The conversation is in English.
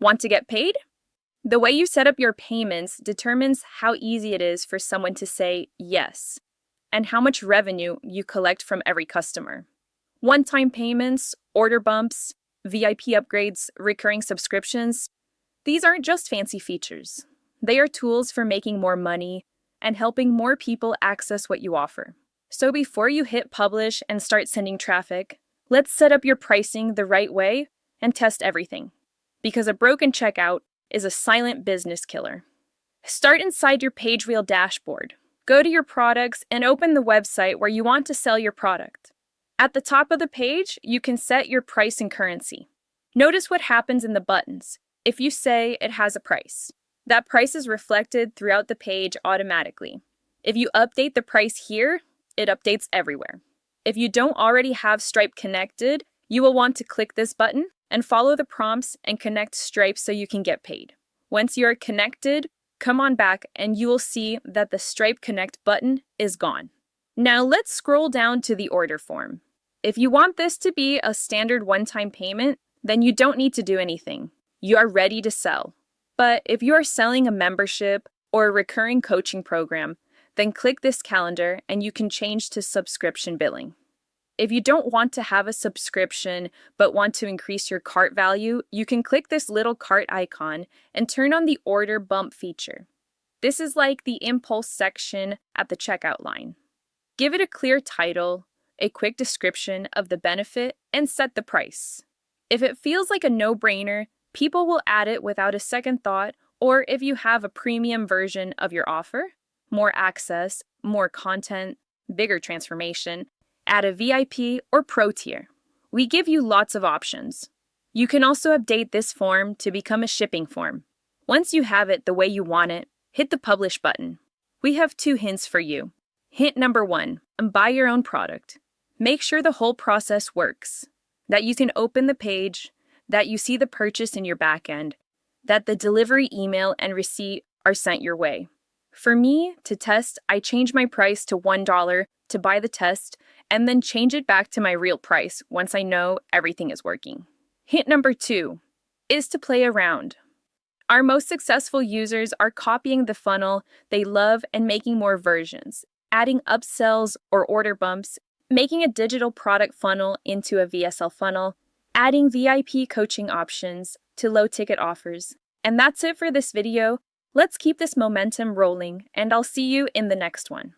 Want to get paid? The way you set up your payments determines how easy it is for someone to say yes and how much revenue you collect from every customer. One-time payments, order bumps, VIP upgrades, recurring subscriptions, these aren't just fancy features. They are tools for making more money and helping more people access what you offer. So before you hit publish and start sending traffic, let's set up your pricing the right way and test everything. Because a broken checkout is a silent business killer. Start inside your Pagewheel dashboard. Go to your products and open the website where you want to sell your product. At the top of the page, you can set your price and currency. Notice what happens in the buttons if you say it has a price. That price is reflected throughout the page automatically. If you update the price here, it updates everywhere. If you don't already have Stripe connected, you will want to click this button and follow the prompts and connect Stripe so you can get paid. Once you are connected, come on back and you will see that the Stripe Connect button is gone. Now let's scroll down to the order form. If you want this to be a standard one-time payment, then you don't need to do anything. You are ready to sell. But if you are selling a membership or a recurring coaching program, then click this calendar and you can change to subscription billing. If you don't want to have a subscription but want to increase your cart value, you can click this little cart icon and turn on the order bump feature. This is like the impulse section at the checkout line. Give it a clear title, a quick description of the benefit, and set the price. If it feels like a no-brainer, people will add it without a second thought, or if you have a premium version of your offer, more access, more content, bigger transformation, add a VIP or Pro tier. We give you lots of options. You can also update this form to become a shipping form. Once you have it the way you want it, hit the Publish button. We have 2 hints for you. Hint number 1, buy your own product. Make sure the whole process works, that you can open the page, that you see the purchase in your backend, that the delivery email and receipt are sent your way. For me, to test, I change my price to $1 to buy the test and then change it back to my real price once I know everything is working. Hint number 2 is to play around. Our most successful users are copying the funnel they love and making more versions, adding upsells or order bumps, making a digital product funnel into a VSL funnel, adding VIP coaching options to low-ticket offers. And that's it for this video. Let's keep this momentum rolling, and I'll see you in the next one.